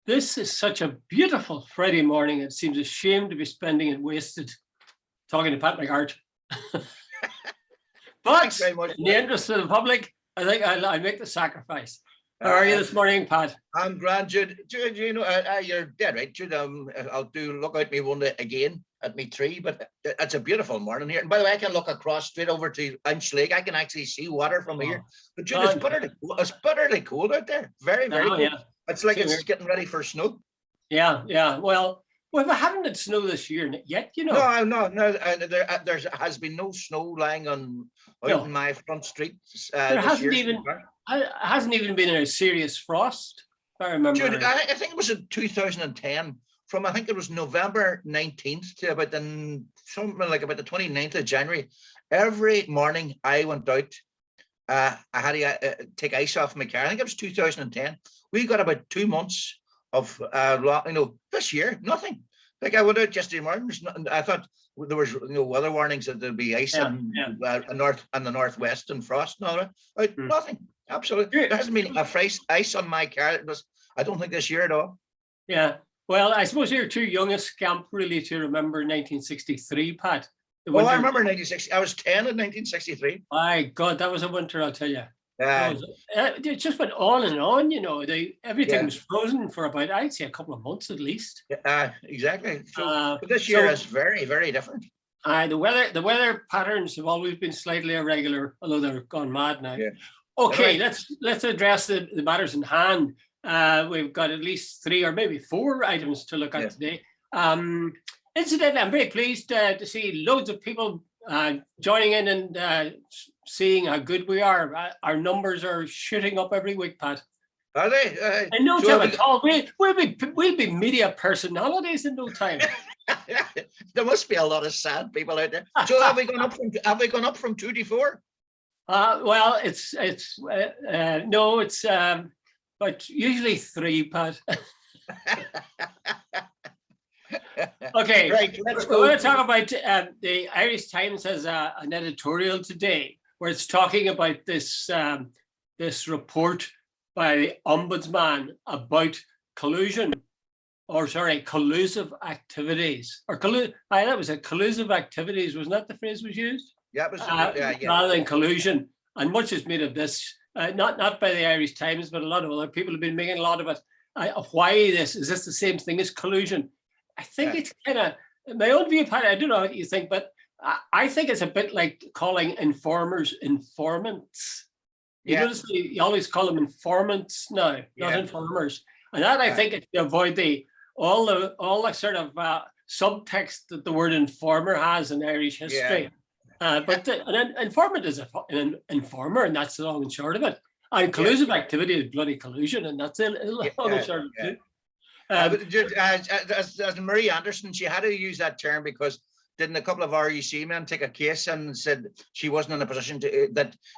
This is such a beautiful Friday morning. It seems a shame to be spending it wasted talking to Pat McGart. Thanks But very much. in the interest of the public, I think I'll make the sacrifice. How are you this morning, Pat? I'm grand, Jude. Jude, you're dead right, Jude. I'll look out me one day again at me tree, but it's a beautiful morning here. And by the way, I can look across straight over to Inch Lake. I can actually see water from here. But Jude, it's bitterly cold out there. Very, very cold. Yeah. It's like it's getting ready for snow. Yeah. Well, we haven't had snow this year yet, No. There has been no snow lying out in my front street. There hasn't even been a serious frost, if I remember. Jude, I think it was in 2010. From I think it was November 19th to about the 29th of January. Every morning I went out. I had to take ice off my car. I think it was 2010. We got about 2 months of this year, nothing. Like I went out yesterday morning. I thought there was weather warnings that there'd be ice in the northwest and frost and all that. Nothing. Absolutely. There hasn't been a fresh ice on my car. I don't think this year at all. Yeah. Well, I suppose you're too young a scamp really to remember 1963, Pat. I remember 1960. I was 10 in 1963. My God, that was a winter, I'll tell you. It just went on and on, everything was frozen for about, I'd say, a couple of months at least. Exactly. But this year is very, very different. The weather patterns have always been slightly irregular, although they're gone mad now. Yeah. Okay, let's address the matters in hand. We've got at least 3 or maybe 4 items to look at today. Incidentally, I'm very pleased to see loads of people joining in and seeing how good we are. Our numbers are shooting up every week, Pat. Are they? In no time at all. We'll be media personalities in no time. There must be a lot of sad people out there. So have we gone up from 2 to 4? Well, it's but usually 3, Pat. Okay, right, let's go. We're going to talk about the Irish Times has an editorial today where it's talking about this report by the Ombudsman about collusive activities. That was it, collusive activities. Wasn't that the phrase was used? Yeah, it was. Rather than collusion. And much is made of this, not by the Irish Times, but a lot of other people have been making a lot of it. Why is this the same thing as collusion? I think it's kind of, my own view, Pat, I don't know what you think, but I think it's a bit like calling informers informants. You notice you always call them informants now, not informers. And that I think is to avoid all the sort of subtext that the word informer has in Irish history. But an informant is an informer, and that's the long and short of it. And collusive activity is bloody collusion, and that's it. Long and short of it. As Marie Anderson, she had to use that term because didn't a couple of RUC men take a case and said she wasn't in a position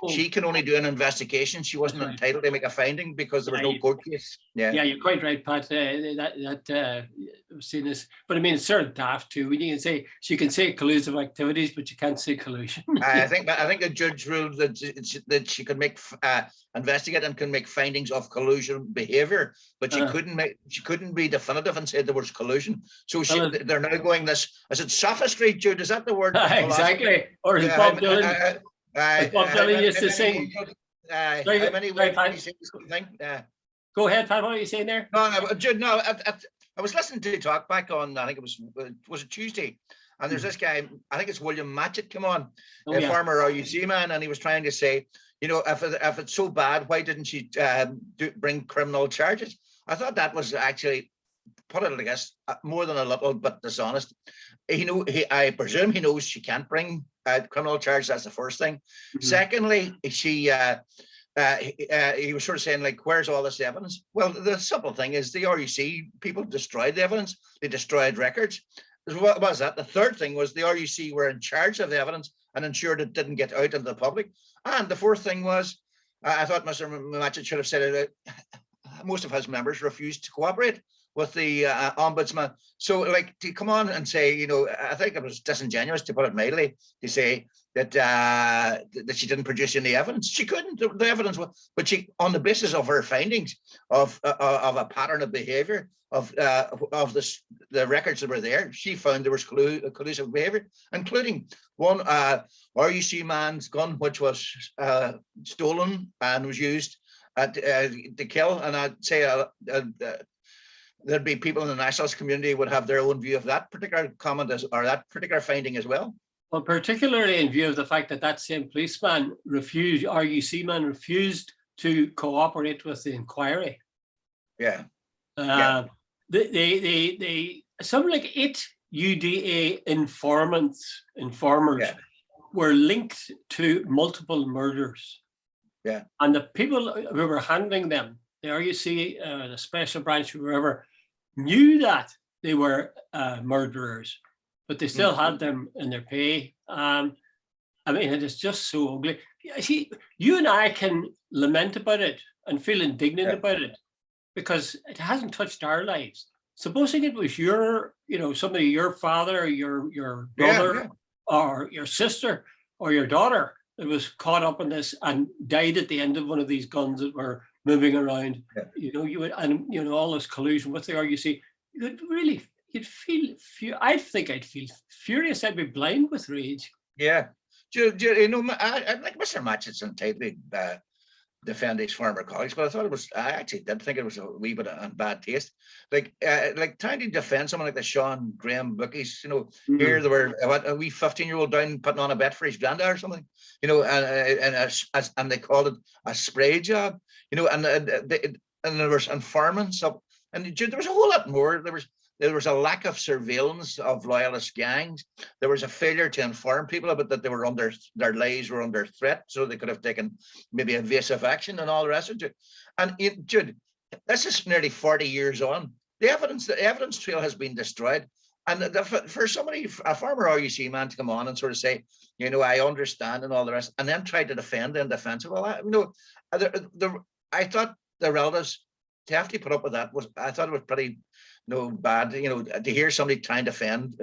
she can only do an investigation. She wasn't entitled to make a finding because there was no court case. Yeah, you're quite right, Pat. I've seen this, but I mean it's sort of daft too. When you can say collusive activities, but you can't say collusion. I think the judge ruled that she could investigate and can make findings of collusion behaviour, but she couldn't be definitive and say there was collusion. So they're now going this. Is it sophistry, Jude? Is that the word? Exactly. Or as Bob Dylan, Bob Dylan used to sing. Go ahead, Pat. What are you saying there? No, Jude. No, I was listening to talk back on. I think it was a Tuesday, and there's this guy. I think it's William Matchett. Come on, former RUC man, and he was trying to say, if it's so bad, why didn't she bring criminal charges? I thought that was actually, put it like this, more than a little bit dishonest. I presume he knows she can't bring criminal charges. That's the first thing. Mm-hmm. Secondly, he was sort of saying, like, where's all this evidence? Well, the simple thing is the RUC people destroyed the evidence. They destroyed records. What was that? The third thing was the RUC were in charge of the evidence and ensured it didn't get out into the public. And the fourth thing was, I thought Mr. Matchett should have said it. Most of his members refused to cooperate. with the ombudsman. So, like, to come on and say, you know, I think it was disingenuous, to put it mildly, to say that that she didn't produce any evidence. She couldn't. The evidence was, but she, on the basis of her findings of a pattern of behaviour of the records that were there, she found there was collusive behaviour, including one RUC man's gun, which was stolen and was used to kill. And I'd say there'd be people in the nationalist community would have their own view of that particular comment or that particular finding as well. Well, particularly in view of the fact that that same policeman refused, RUC man refused to cooperate with the inquiry. Yeah. Something like 8 UDA informers were linked to multiple murders. Yeah. And the people who were handling them, the RUC, the special branch, whoever, knew that they were murderers, but they still had them in their pay. I mean, it is just so ugly. See, you and I can lament about it and feel indignant about it because it hasn't touched our lives. Supposing it was your, you know, somebody, your father, or your brother, or your sister, or your daughter that was caught up in this and died at the end of one of these guns that were moving around. You know, you would, and you know, all this collusion with the RUC, you'd feel, I think I'd feel furious. I'd be blind with rage. Yeah. You know, I like Mr. Matchett's tightly defend his former colleagues, but I actually did think it was a wee bit of bad taste. Like trying to defend someone like the Sean Graham bookies, you know, here they were, a wee 15-year-old down putting on a bet for his granddad or something, you know, and they called it a spray job, you know, and there was informants up, and there was a whole lot more. There was a lack of surveillance of loyalist gangs. There was a failure to inform people about that they were under, their lives were under threat, so they could have taken maybe evasive action and all the rest of it. And Jude, this is nearly 40 years on. The evidence trail has been destroyed. And for somebody, a former RUC man, to come on and sort of say, you know, I understand and all the rest, and then try to defend the indefensible. Well, you know, I thought the relatives to have to put up with that I thought it was pretty bad, you know, to hear somebody trying to defend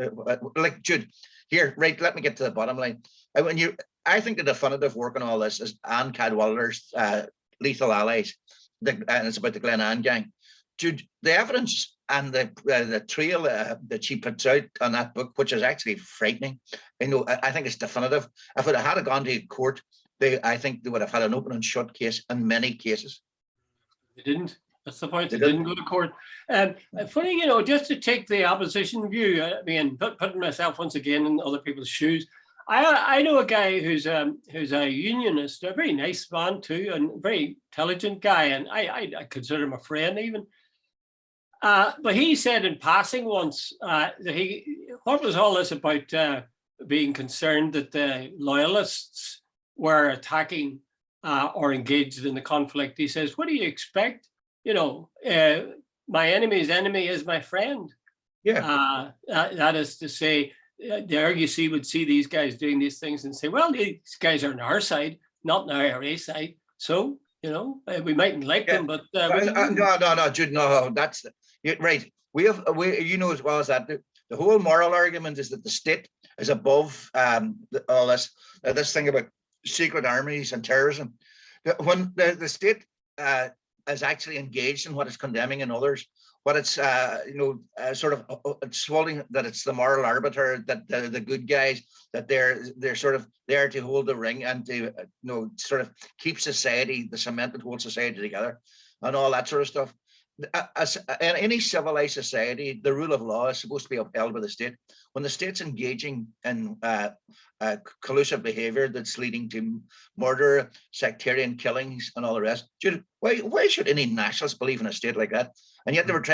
like Jude here, right? Let me get to the bottom line. I think the definitive work on all this is Anne Cadwallader's Lethal Allies, and it's about the Glenanne gang. Jude, the evidence and the trail that she puts out on that book, which is actually frightening, you know, I think it's definitive. If it had gone to court, I think they would have had an open and shut case in many cases. They didn't. That's the point. They didn't go to court. Funny, you know, just to take the opposition view, I mean, putting myself once again in other people's shoes. I know a guy who's a unionist, a very nice man too, and a very intelligent guy, and I consider him a friend even. But he said in passing once that what was all this about being concerned that the loyalists were attacking or engaged in the conflict? He says, what do you expect? You know, my enemy's enemy is my friend. Yeah. That is to say, the RUC would see these guys doing these things and say, well, these guys are on our side, not on the IRA side. So, you know, we mightn't like them, but no, Jude, no, that's right. We you know as well as that the whole moral argument is that the state is above all this thing about secret armies and terrorism. When the state is actually engaged in what it's condemning in others, what it's sort of it's holding that it's the moral arbiter, that the good guys, that they're sort of there to hold the ring and to sort of keep society, the cement that holds society together, and all that sort of stuff. As in any civilized society, the rule of law is supposed to be upheld by the state. When the state's engaging in collusive behavior that's leading to murder, sectarian killings, and all the rest, why should any nationalist believe in a state like that? And yet they were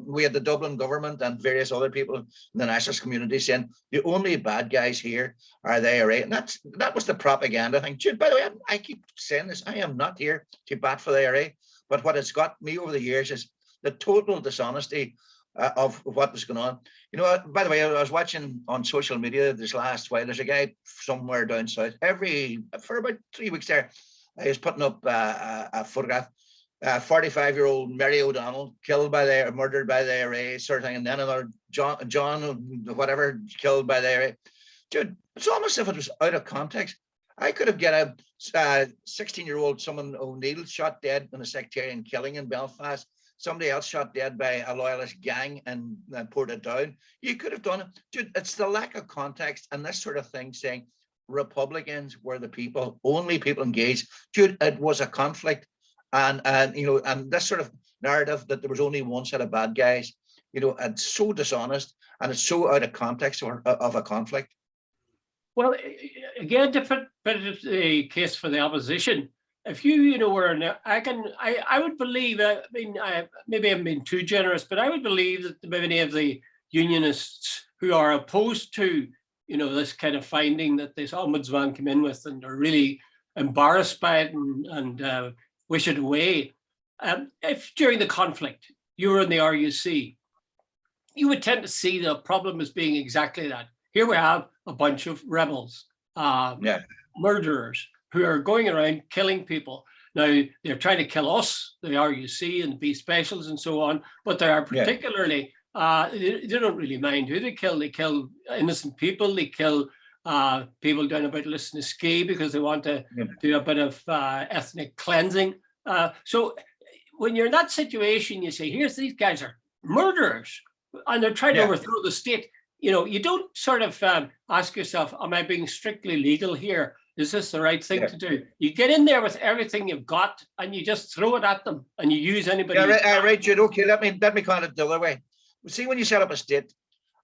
we had the Dublin government and various other people in the nationalist community saying the only bad guys here are the IRA, and that was the propaganda thing. By the way, I keep saying this: I am not here to bat for the IRA. But what has got me over the years is the total dishonesty of what was going on. You know, by the way, I was watching on social media this last while. There's a guy somewhere down south. For about 3 weeks there, he was putting up a photograph 45-year-old Mary O'Donnell murdered by the IRA, sort of thing, and then another John whatever killed by the IRA. Dude, it's almost as if it was out of context. I could have get a 16-year-old, someone O'Neill shot dead in a sectarian killing in Belfast. Somebody else shot dead by a loyalist gang and Portadown. You could have done it. Dude, it's the lack of context and this sort of thing saying Republicans were the people, only people engaged. Dude, it was a conflict. And this sort of narrative that there was only one set of bad guys, it's so dishonest and it's so out of context of a conflict. Well, again, different bit of the case for the opposition. If you were in there, I would believe. Maybe I'm being too generous, but I would believe that many of the unionists who are opposed to this kind of finding that this ombudsman came in with and are really embarrassed by it and wish it away. If during the conflict you were in the RUC, you would tend to see the problem as being exactly that. Here we have a bunch of rebels, murderers who are going around killing people. Now, they're trying to kill us, the RUC and the B specials and so on, but they are particularly, they don't really mind who they kill. They kill innocent people. They kill people down about Lisnaskea because they want to do a bit of ethnic cleansing. So when you're in that situation, you say, these guys are murderers and they're trying to overthrow the state. You don't sort of ask yourself, am I being strictly legal here? Is this the right thing to do? You get in there with everything you've got and you just throw it at them and you use anybody. Right, Jude. Okay, let me call it the other way. See, when you set up a state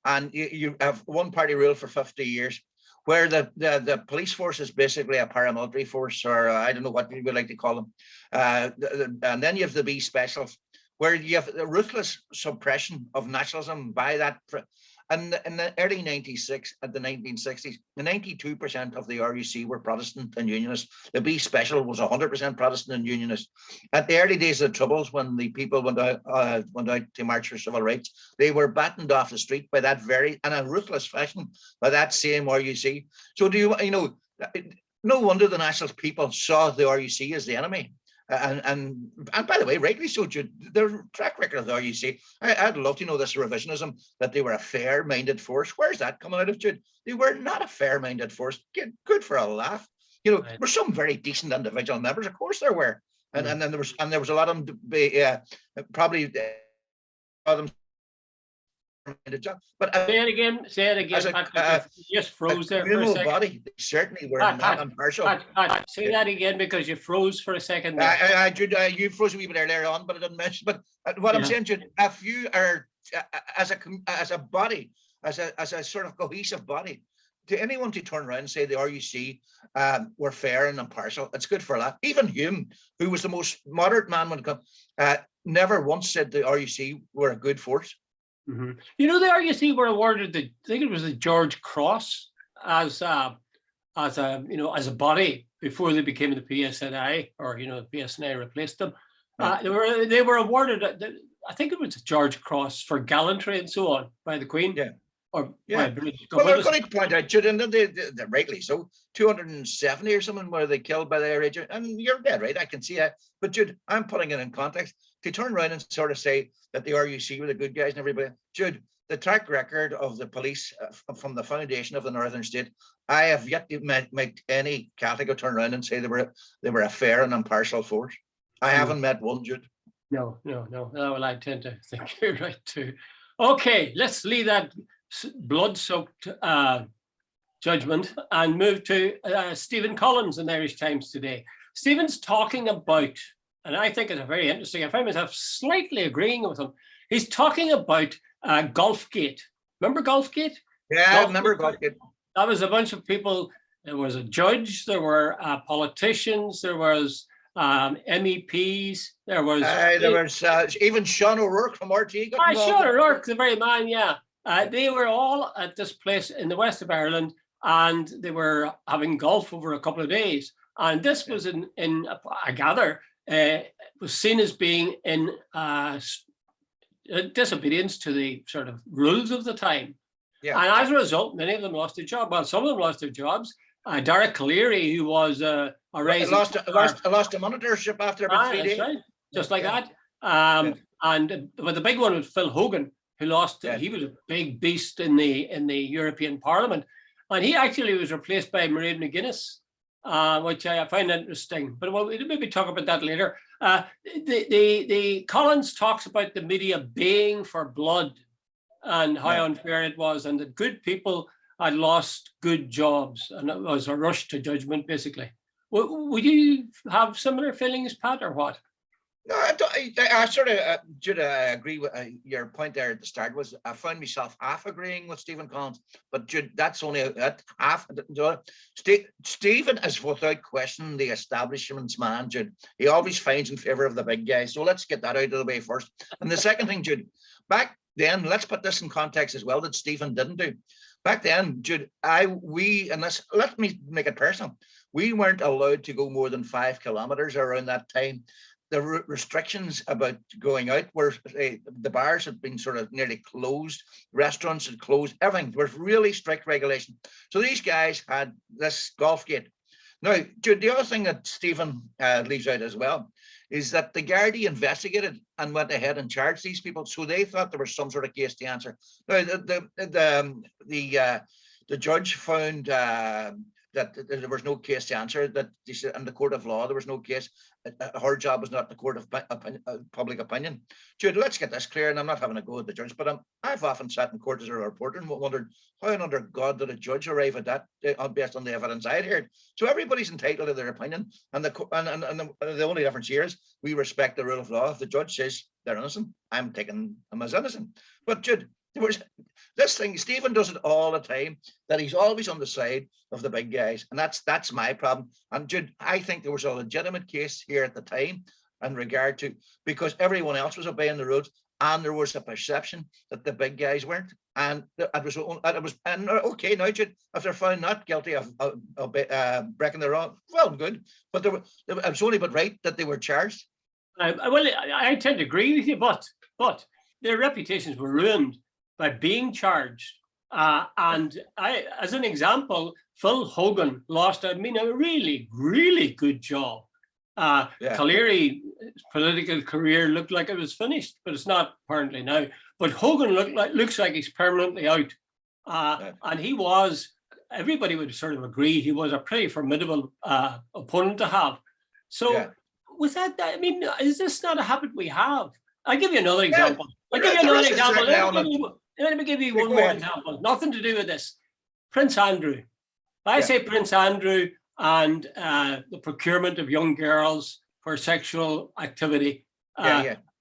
and you have one party rule for 50 years, where the police force is basically a paramilitary force, or I don't know what you would like to call them. And then you have the B specials, where you have the ruthless suppression of nationalism by that. And in the early 1960s, 92% of the RUC were Protestant and Unionist. The B Special was 100% Protestant and Unionist. At the early days of the Troubles, when the people went out to march for civil rights, they were battened off the street by that in a ruthless fashion, by that same RUC. So no wonder the nationalist people saw the RUC as the enemy. And by the way, rightly so, Jude, the track record of the RUC, I'd love to know this revisionism that they were a fair-minded force. Where's that coming out of, Jude? They were not a fair-minded force. Good for a laugh. There were some very decent individual members, of course there were, and there was a lot of them probably them. But say it again. You just froze there for a second. Body, they certainly were not impartial. Say that again because you froze for a second. You froze a wee bit earlier on, but I didn't mention. But what I'm saying, Jude, if you are as a body, as a sort of cohesive body, to anyone to turn around and say the RUC were fair and impartial, it's good for that. Even Hume, who was the most moderate man when it comes, never once said the RUC were a good force. Mm-hmm. The RUC were awarded I think it was the George Cross as a body before they became the PSNI, or the PSNI replaced them. They were awarded, I think it was the George Cross for gallantry and so on by the Queen. Well, they're going to point out, Jude, and they're rightly so, 270 or something where they killed by the IRA, and you're dead right, I can see that. But Jude, I'm putting it in context. To turn around and sort of say that the RUC were the good guys and everybody, Jude, the track record of the police from the foundation of the Northern State, I have yet to make any Catholic turn around and say they were a fair and impartial force. I haven't met one, Jude. No. Well, I tend to think you're right too. Okay, let's leave that blood-soaked judgment and move to Stephen Collins in Irish Times today. Stephen's talking about, and I think it's very interesting, I find myself slightly agreeing with him. He's talking about Golfgate. Remember Golfgate? Yeah, I remember Golfgate. That was a bunch of people. There was a judge, there were politicians, there was MEPs, there was even Sean O'Rourke from RT. Sean O'Rourke, the very man, yeah. They were all at this place in the west of Ireland, and they were having golf over a couple of days. And this was I gather, was seen as being in disobedience to the sort of rules of the time. Yeah. And as a result, many of them lost their job. Well, some of them lost their jobs. Derek Cleary, who was a rising lost a monitorship after about 3 days. Right. just like Yeah. that. Yeah. But the big one was Phil Hogan, who lost. Yeah. He was a big beast in the European Parliament, and he actually was replaced by Mairead McGuinness, which I find interesting. But we'll maybe talk about that later. The Collins talks about the media baying for blood and how unfair it was, and that good people had lost good jobs, and it was a rush to judgment, basically. Would you have similar feelings, Pat, or what? No, I sort of Jude, agree with your point there at the start. Was I found myself half agreeing with Stephen Collins, but Jude, that's only half. Stephen is without question the establishment's man, Jude. He always finds in favor of the big guys. So let's get that out of the way first. And the second thing, Jude, back then, let's put this in context as well that Stephen didn't do. Back then, Jude, let me make it personal. We weren't allowed to go more than 5 kilometers around that time. The restrictions about going out were the bars had been sort of nearly closed, restaurants had closed, everything. There was really strict regulation. So these guys had this Golfgate. Now, Jude, the other thing that Stephen leaves out as well is that the Gardaí investigated and went ahead and charged these people. So they thought there was some sort of case to answer. Now, the judge found that there was no case to answer, that in the court of law, there was no case. Her job was not the court of public opinion. Jude, let's get this clear, and I'm not having a go at the judge, but I've often sat in court as a reporter and wondered, how under God did a judge arrive at that based on the evidence I had heard? So everybody's entitled to their opinion, and the only difference here is we respect the rule of law. If the judge says they're innocent, I'm taking them as innocent. But Jude, there was this thing, Stephen does it all the time, that he's always on the side of the big guys. And that's my problem. And Jude, I think there was a legitimate case here at the time in regard to, because everyone else was obeying the rules, and there was a perception that the big guys weren't. And it was and okay, now Jude, if they're found not guilty of breaking the law, well, good. But it was only but right that they were charged. I tend to agree with you, but their reputations were ruined by being charged. And as an example, Phil Hogan lost, a really, really good job. Colleary's political career looked like it was finished, but it's not apparently now. But Hogan looks like he's permanently out. And he was, everybody would sort of agree, he was a pretty formidable opponent to have. So with that, I mean, is this not a habit we have? I'll give you another example. Let me give you one more example. Nothing to do with this. Prince Andrew. I say Prince Andrew and the procurement of young girls for sexual activity.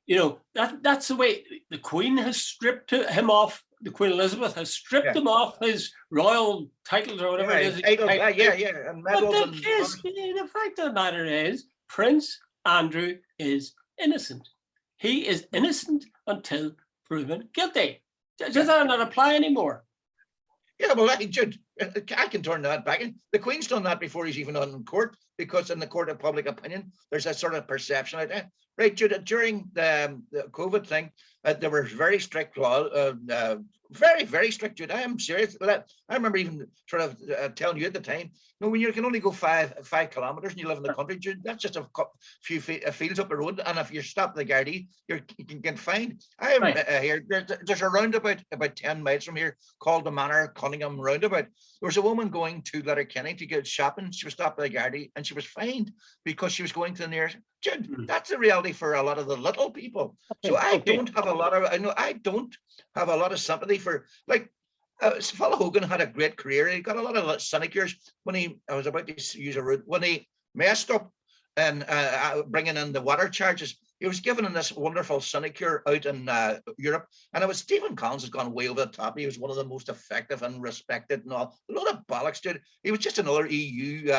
You know, that's the way the Queen has stripped him off. The Queen Elizabeth has stripped him off his royal titles or whatever it is. And medals. The fact of the matter is, Prince Andrew is innocent. He is innocent until proven guilty. Does that not apply anymore? Yeah, well, I can turn that back. The Queen's done that before he's even on in court, because in the court of public opinion, there's a sort of perception out there. Right, Jude, during the COVID thing, there were very strict law, very, very strict, Jude. I am serious. I remember even sort of telling you at the time, when you can only go 5 kilometers and you live in the country, Jude, that's just a few fields up the road. And if you stop the Gardaí, you can get fined. I am here. There's a roundabout about 10 miles from here called the Manor Cunningham Roundabout. There was a woman going to Letterkenny to get shopping. She was stopped by the Gardaí and she was fined because she was going to the nearest. Jude, that's the reality for a lot of the little people. So I don't have a lot of sympathy for, like, Phil Hogan had a great career. He got a lot of sinecures when I was about to use a word, when he messed up and bringing in the water charges. He was given in this wonderful sinecure out in Europe, and it was Stephen Collins has gone way over the top. He was one of the most effective and respected and all. A lot of bollocks, dude. He was just another EU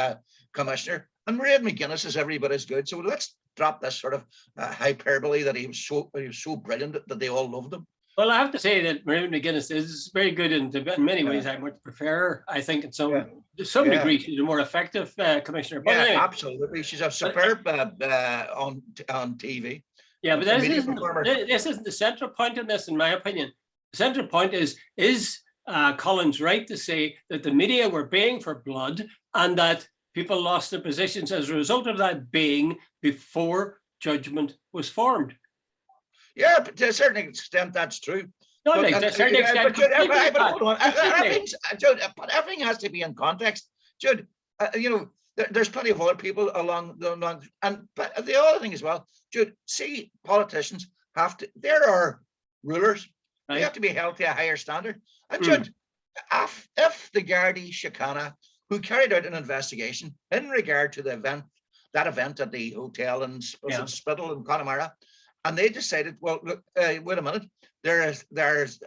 commissioner. And Mairead McGuinness is every bit as good. So let's drop this sort of hyperbole that he was so brilliant that they all loved him. Well, I have to say that Mairead McGuinness is very good in many ways. I much prefer her. I think to some degree she's a more effective commissioner. But anyway, absolutely. She's a superb on TV. Yeah, but this isn't the central point in this, in my opinion. The central point is Collins right to say that the media were baying for blood and that people lost their positions as a result of that baying before judgment was formed. Yeah, but to a certain extent, that's true. No, But, like, to a certain extent, but hold on, Jude, but everything has to be in context. Jude, there's plenty of other people along the line. And but the other thing as well, Jude, see, politicians there are rulers. Right. They have to be held to a higher standard. And Jude, if the Gardaí Síochána, who carried out an investigation in regard to that event at the hotel in Spittal in Connemara, and they decided, well, look, wait a minute, there's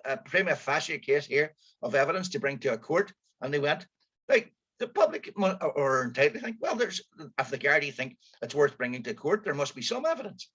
a prima facie case here of evidence to bring to a court, and they went, like, the public or entitled to think, well, if the Gardaí think it's worth bringing to court, there must be some evidence.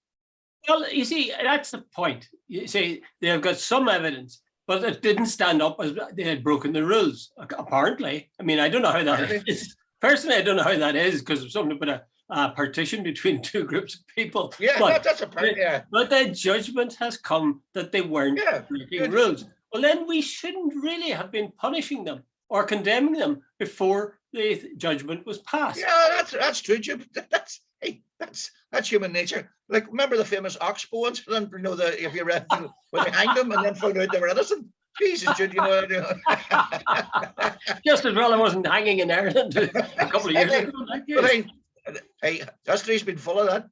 Well, you see, that's the point. You see, they've got some evidence, but it didn't stand up as they had broken the rules, apparently. I mean, I don't know how that is. Personally, I don't know how that is, because of something about a partition between two groups of people. Yeah, but that's a part, yeah. But the judgment has come that they weren't breaking rules. Well, then we shouldn't really have been punishing them or condemning them before the judgment was passed. Yeah, that's true, Jim. That's human nature. Like, remember the famous Oxbow incident? If you read, when they hanged them and then found out they were innocent. Jesus, Jude, Just as well I wasn't hanging in Ireland a couple of years ago. Hey, history's been full of that,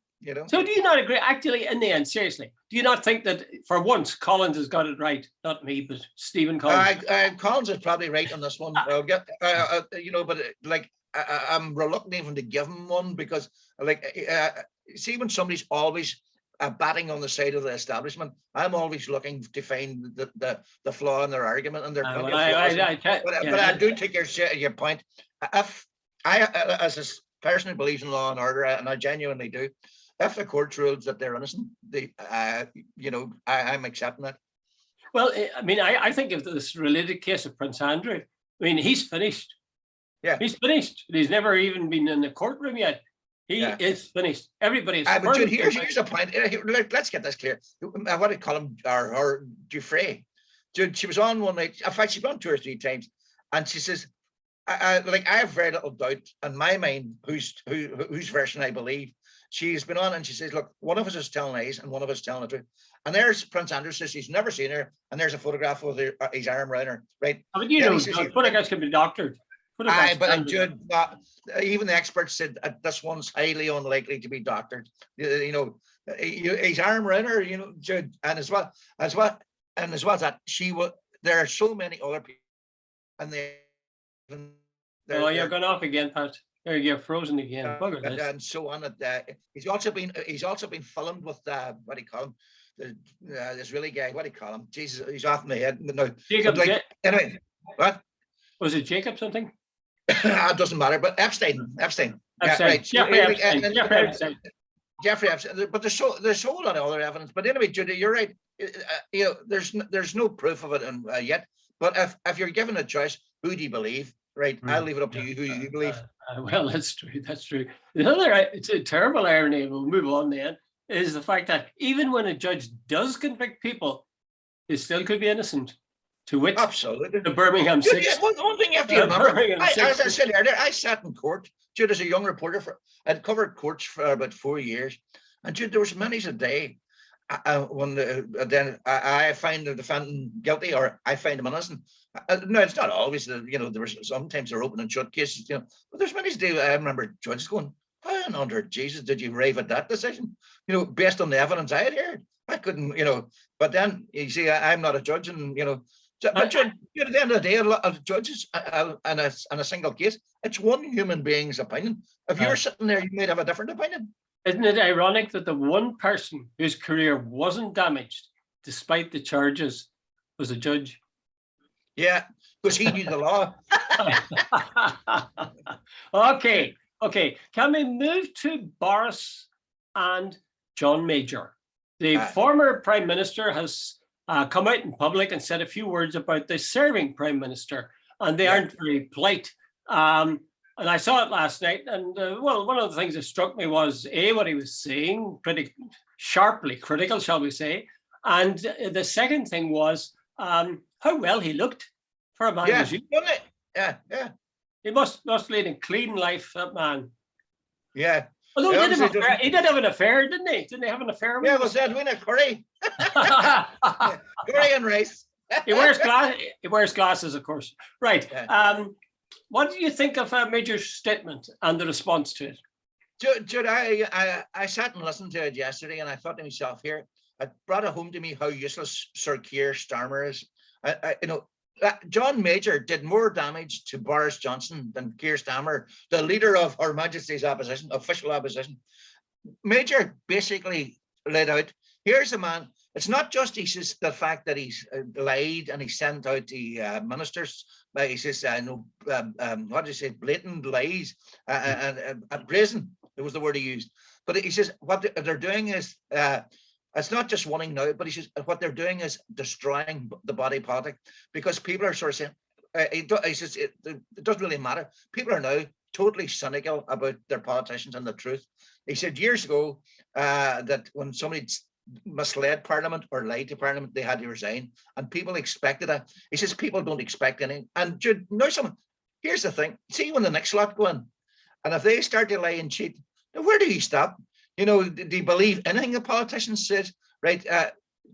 So do you not agree? Actually, in the end, seriously, do you not think that for once Collins has got it right? Not me, but Stephen Collins. Collins is probably right on this one. I'll get, but like, I'm reluctant even to give him one, because, like, see, when somebody's always batting on the side of the establishment, I'm always looking to find the flaw in their argument, and their but I do take your point. If I, as a person who believes in law and order, and I genuinely do, if the court rules that they're innocent, I'm accepting it. Well, I mean, I think of this related case of Prince Andrew. I mean, he's finished. Yeah, he's finished. He's never even been in the courtroom yet. He is finished. Everybody's. But Jude, here's a point. Let's get this clear. What do you call him? Or Dufresne. Jude, she was on one night. In fact, she's on 2 or 3 times, and she says, I have very little doubt in my mind whose version I believe. She's been on, and she says, look, one of us is telling lies and one of us is telling the truth. And there's Prince Andrew says he's never seen her, and there's a photograph of his arm around her, right? I mean, photographs can be doctored. But Jude, even the experts said this one's highly unlikely to be doctored. His arm around her, Jude, and as well as that, there are so many other people, and you're going off again, Pat. You're frozen again. And so on. He's also been filmed with what do you call him? This really guy. What do you call him? Jesus, he's off my head. No, Jacob. Anyway, what was it? Jacob something? It doesn't matter. But Epstein. Epstein. Right. Jeffrey Epstein. But there's a whole lot of other evidence. But anyway, Judy, you're right. There's no proof of it yet. But if you're given a choice, who do you believe? Right, I'll leave it up to you. Who do you believe? Well, that's true. That's true. The other, it's a terrible irony. We'll move on then. Is the fact that even when a judge does convict people, they still could be innocent. To wit, absolutely, the Birmingham Six. One thing you have to remember. As I said earlier, I sat in court. Jude, as a young reporter, I'd covered courts for about 4 years, and Jude, there was many a day when then I find the defendant guilty or I find him innocent. No, it's not always. There was sometimes they're open and shut cases. But there's many days I remember judges going, "How under Jesus did you arrive at that decision?" Based on the evidence I had heard, I couldn't. But then you see, I'm not a judge, and But at the end of the day, a lot of judges in a single case, it's one human being's opinion. If you're sitting there, you might have a different opinion. Isn't it ironic that the one person whose career wasn't damaged, despite the charges, was a judge? Yeah, because he knew the law. Okay. Can we move to Boris and John Major? The former Prime Minister has come out in public and said a few words about the serving Prime Minister, and they aren't very polite. And I saw it last night, and one of the things that struck me was what he was saying, pretty sharply critical, shall we say, and the second thing was how well he looked for a man. Yeah. He must lead a clean life, that man. Yeah. Although He obviously doesn't. he did have an affair, didn't he? Didn't he have an affair with Yeah, him? it was Edwina Curry. Curry and rice. He wears glasses, of course. Right. Yeah. What do you think of Major's statement and the response to it? Jude, I sat and listened to it yesterday, and I thought to myself, here, it brought it home to me how useless Sir Keir Starmer is. John Major did more damage to Boris Johnson than Keir Starmer, the leader of Her Majesty's opposition, official opposition. Major basically laid out, here's a man. It's not just, he says, the fact that he's lied and he sent out the ministers. He says, what did he say? Blatant lies and brazen. It was the word he used. But he says what they're doing is, it's not just winning now, but he says what they're doing is destroying the body politic, because people are sort of saying, he says it doesn't really matter. People are now totally cynical about their politicians and the truth. He said years ago that when somebody misled Parliament or lied to Parliament, they had to resign, and people expected it. He says people don't expect anything. And Jude, here's the thing: see, when the next lot go in, and if they start to lie and cheat, now where do you stop? Do you believe anything the politicians said? Right,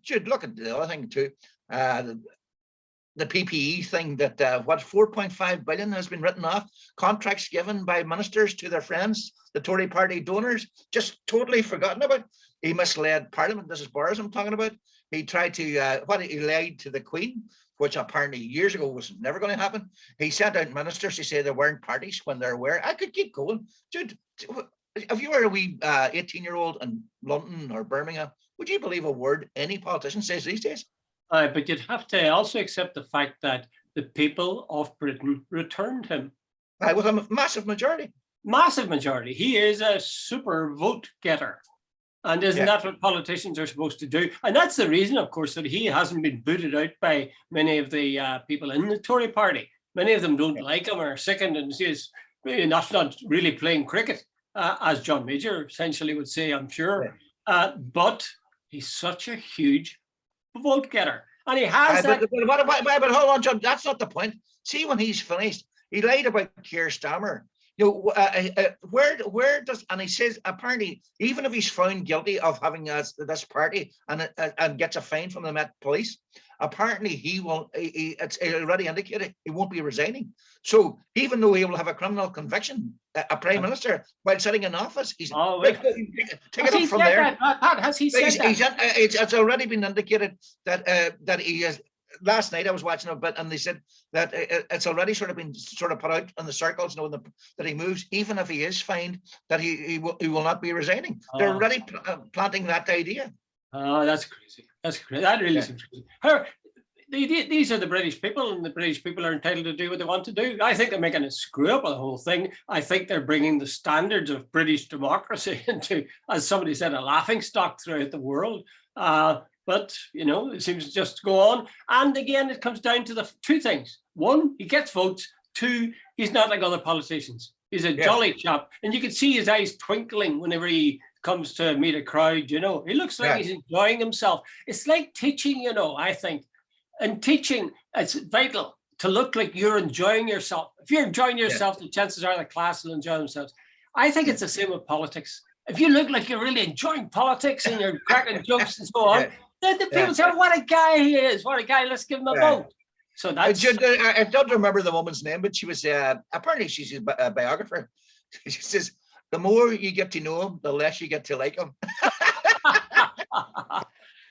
Jude, look at the other thing too. The PPE thing that 4.5 billion has been written off, contracts given by ministers to their friends, the Tory party donors, just totally forgotten about. He misled Parliament. This is Boris I'm talking about. He tried to he lied to the Queen, which apparently years ago was never going to happen. He sent out ministers to say there weren't parties when there were. I could keep going. Dude, if you were a wee 18-year-old in London or Birmingham, would you believe a word any politician says these days? But you'd have to also accept the fact that the people of Britain returned him. With a massive majority. Massive majority. He is a super vote getter. And isn't that what politicians are supposed to do? And that's the reason, of course, that he hasn't been booted out by many of the people in the Tory party. Many of them don't like him or are sickened and says, that's not really playing cricket, as John Major essentially would say, I'm sure. But he's such a huge vote getter. And he has that. But hold on, John, that's not the point. See, when he's finished, he lied about Keir Starmer. Where does, and he says apparently even if he's found guilty of having this party and gets a fine from the Met Police, apparently he won't. It's already indicated he won't be resigning. So even though he will have a criminal conviction, a prime minister while sitting in office, he's take it up from there. Has he said that? It's already been indicated that he is. Last night I was watching a bit, and they said that it's already been put out in the circles, that he moves, even if he is fined, that he will not be resigning. They're already planting that idea. Oh, that's crazy. That's crazy. That really seems crazy. These are the British people, and the British people are entitled to do what they want to do. I think they're making a screw up of the whole thing. I think they're bringing the standards of British democracy into, as somebody said, a laughing stock throughout the world. But, it seems to just go on. And again, it comes down to the two things. One, he gets votes. Two, he's not like other politicians. He's a jolly chap. And you can see his eyes twinkling whenever he comes to meet a crowd, He looks like he's enjoying himself. It's like teaching, I think. And teaching, it's vital to look like you're enjoying yourself. If you're enjoying yourself, the chances are the class will enjoy themselves. I think it's the same with politics. If you look like you're really enjoying politics and you're cracking jokes and so on, the people say, what a guy he is. What a guy. Let's give him a vote. So that's. I don't remember the woman's name, but she was apparently she's a biographer. She says, the more you get to know him, the less you get to like him.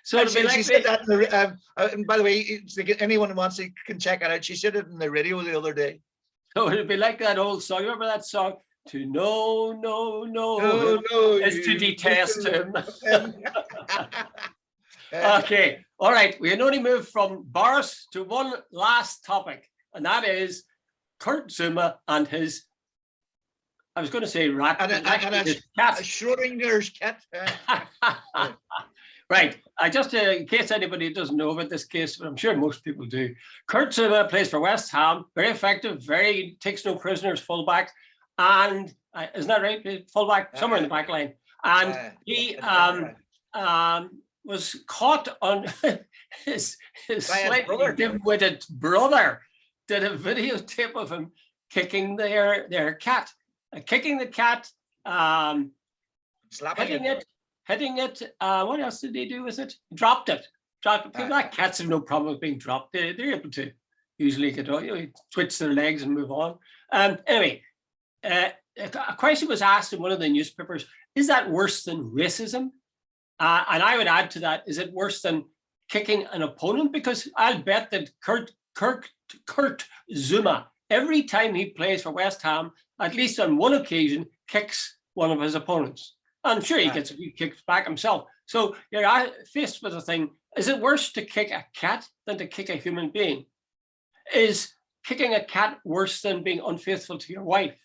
So she said that and by the way, anyone who wants to can check it out. She said it in the radio the other day. So it'd be like that old song. You remember that song? To know, is to detest him. Okay, all right. We can only move from Boris to one last topic, and that is Kurt Zuma and his, I was going to say rat, his cat. Schrodinger's cat. Right. In case anybody doesn't know about this case, but I'm sure most people do. Kurt Zuma plays for West Ham. Very effective. Takes no prisoners. Fullback, and isn't that right? Fullback, somewhere in the back line, and he was caught on his slightly dim-witted brother did a videotape of him kicking their cat, kicking the cat. slapping hitting it. it, hitting it. What else did he do with it? Dropped it. Dropped it. People like cats have no problem with being dropped. They're able to usually get, twitch their legs and move on. Anyway, a question was asked in one of the newspapers: is that worse than racism? And I would add to that: is it worse than kicking an opponent? Because I'll bet that Kurt Zuma, every time he plays for West Ham, at least on one occasion, kicks one of his opponents. I'm sure he gets a few kicks back himself. So you're faced with a thing: is it worse to kick a cat than to kick a human being? Is kicking a cat worse than being unfaithful to your wife?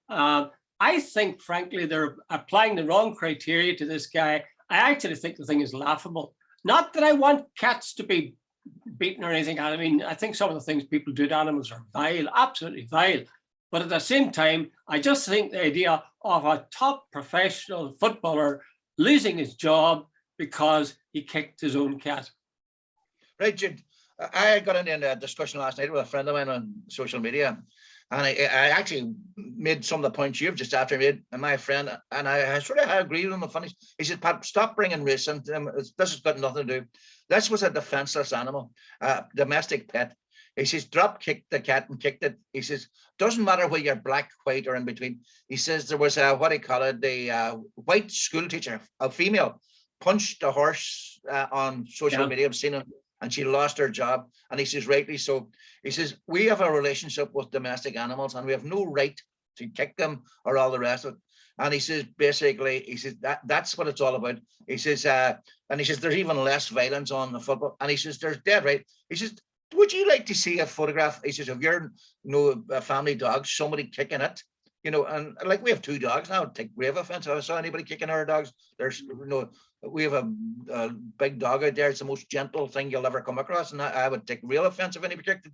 I think, frankly, they're applying the wrong criteria to this guy. I actually think the thing is laughable. Not that I want cats to be beaten or anything. I mean, I think some of the things people do to animals are vile, absolutely vile. But at the same time, I just think the idea of a top professional footballer losing his job because he kicked his own cat. Right, Jude. I got into a discussion last night with a friend of mine on social media, and I actually made some of the points you've just after made, and my friend, and I sort of agree with him. Funny, he said, "Pat, stop bringing race into them. This has got nothing to do. This was a defenseless animal, domestic pet." He says, "Drop kicked the cat and kicked it." He says, "Doesn't matter whether you're black, white, or in between." He says there was a, what do you call it, the white school teacher, a female, punched a horse on social media. I've seen it. And she lost her job. And he says, rightly so. He says, we have a relationship with domestic animals and we have no right to kick them or all the rest of it. And he says, basically, he says, that's what it's all about. He says, and he says, there's even less violence on the football. And he says, there's dead right. He says, would you like to see a photograph? He says, if you're, a family dog, somebody kicking it, and like we have 2 dogs now, take grave offense. If I saw anybody kicking our dogs, there's we have a big dog out there. It's the most gentle thing you'll ever come across, and I would take real offense if anybody kicked it,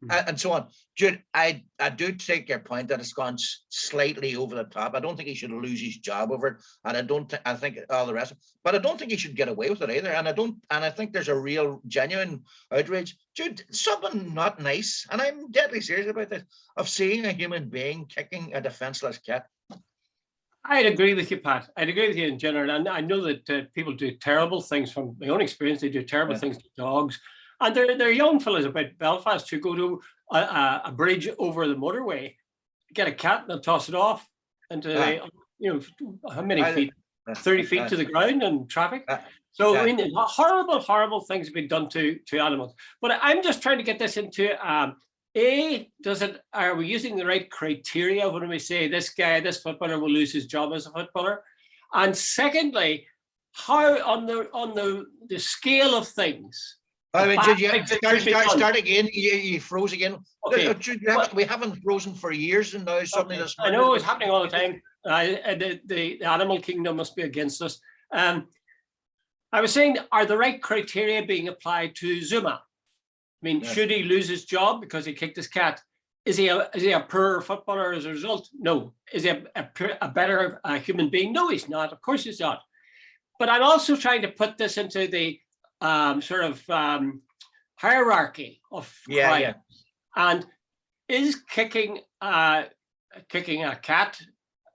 and so on. Jude, I do take your point that it's gone slightly over the top. I don't think he should lose his job over it, and I think all the rest, but I don't think he should get away with it either. And I think there's a real genuine outrage, Jude, something not nice, and I'm deadly serious about this, of seeing a human being kicking a defenseless cat. I'd agree with you, Pat. I'd agree with you in general. And I know that people do terrible things. From my own experience, they do terrible things to dogs. And they're young fellas about Belfast who go to a bridge over the motorway, get a cat and they'll toss it off into, how many feet? 30 feet to the ground in traffic. So, I mean, horrible, horrible things have been done to animals. But I'm just trying to get this into... are we using the right criteria when we say this footballer will lose his job as a footballer? And secondly, how on the scale of things? I mean, did you start again? You froze again. Okay. We haven't frozen for years, and now suddenly this. I know it's happening all the time. The animal kingdom must be against us. I was saying, are the right criteria being applied to Zuma? I mean, should he lose his job because he kicked his cat? Is he a poorer footballer as a result? No. Is he a better human being? No, he's not. Of course he's not. But I'm also trying to put this into the hierarchy of crime. Yeah. And is kicking a cat,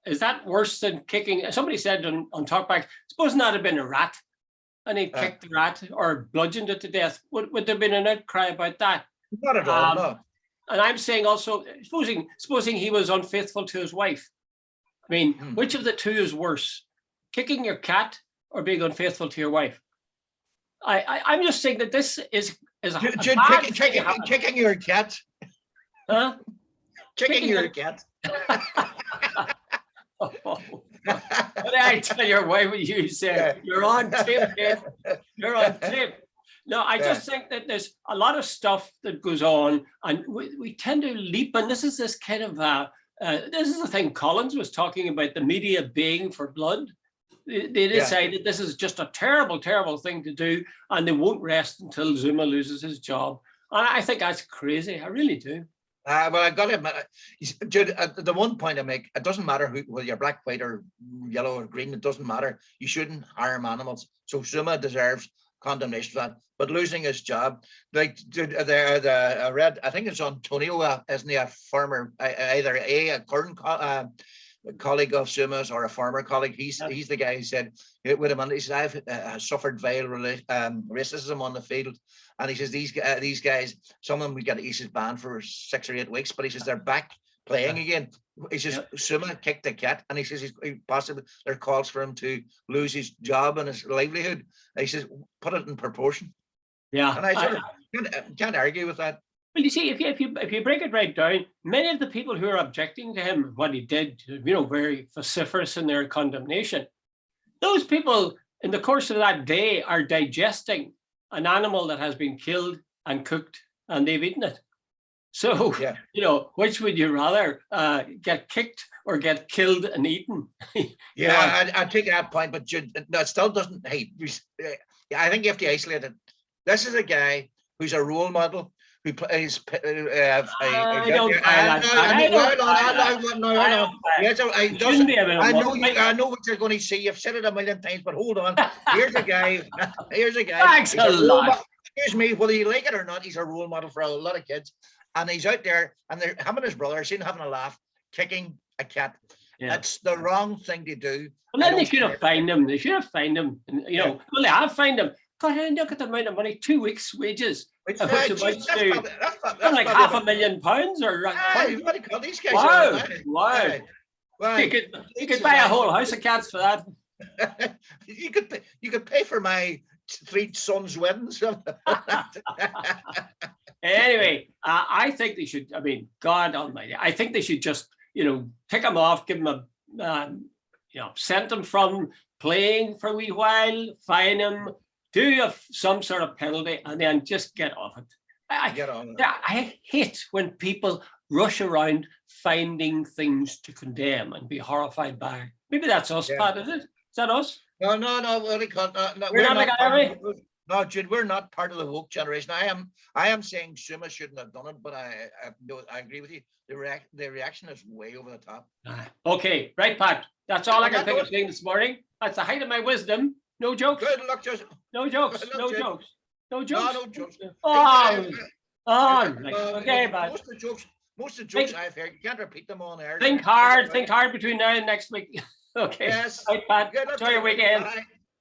is that worse than kicking? Somebody said on Talkback, suppose that had been a rat, and he kicked the rat or bludgeoned it to death. Would there have been an outcry about that? Not at all, no. And I'm saying also, supposing he was unfaithful to his wife. I mean, which of the two is worse? Kicking your cat or being unfaithful to your wife? I'm just saying that this is kicking your cat. Huh? Kicking your cat. What did I tell your wife what you said? You're on tape, Dave. You're on tape. No, I just think that there's a lot of stuff that goes on, and we tend to leap. And this is this kind of this is the thing Collins was talking about, the media being for blood. They decided this is just a terrible, terrible thing to do, and they won't rest until Zuma loses his job. And I think that's crazy. I really do. Well, I got to admit, Jude, the one point I make, it doesn't matter whether you're black, white, or yellow, or green. It doesn't matter. You shouldn't harm animals. So Zuma deserves condemnation for that. But losing his job, like I read, I think it's Antonio, isn't he a former, either a current colleague of Suma's or a former colleague. He's the guy who said, wait a minute, he says, I've suffered vile racism on the field. And he says, these guys, some of them we get, he says, banned for 6 or 8 weeks, but he says they're back playing again. He says Suma kicked the cat, and he says he possibly there are calls for him to lose his job and his livelihood. And he says, put it in proportion. Yeah, and I sort of can't argue with that. Well, you see, if you break it right down, many of the people who are objecting to him, what he did, very vociferous in their condemnation, those people in the course of that day are digesting an animal that has been killed and cooked, and they've eaten it. So, which would you rather, get kicked or get killed and eaten? I take that point, but that still doesn't. Hey, I think you have to isolate it. This is a guy who's a role model who plays. I know what you're going to say. You've said it a million times, but hold on. Here's a guy. Thanks a lot. Excuse me, whether you like it or not, he's a role model for a lot of kids. And he's out there, and him and his brother are seen having a laugh, kicking a cat. Yeah. That's the wrong thing to do. Well, then they should have fined him. They should have fined him. Well, they have fined him. God, look at the amount of money, 2 weeks' wages. Which amounts to like £500,000 or these guys. Wow. You could buy a whole house of cats for that. You could pay for my 3 sons' weddings. Anyway, I think they should. I mean, God Almighty, I think they should just, pick him off, give him sent him from playing for a wee while, fine him, do some sort of penalty, and then just get off it. I hate when people rush around finding things to condemn and be horrified by. Maybe that's us, Pat, is it? Is that us? No, we can't. No, Jude, we're not part of the woke generation. I am saying Suma shouldn't have done it, but I agree with you. The reaction is way over the top. Okay, right, Pat. That's all I can think of saying this morning. That's the height of my wisdom. No jokes. Good luck, Joseph. No jokes. No jokes. No jokes. Okay, bye. Most of the jokes I've heard, you can't repeat them on air. Think hard between now and next week. Okay. Yes. Right, Pat. Enjoy your weekend. Bye.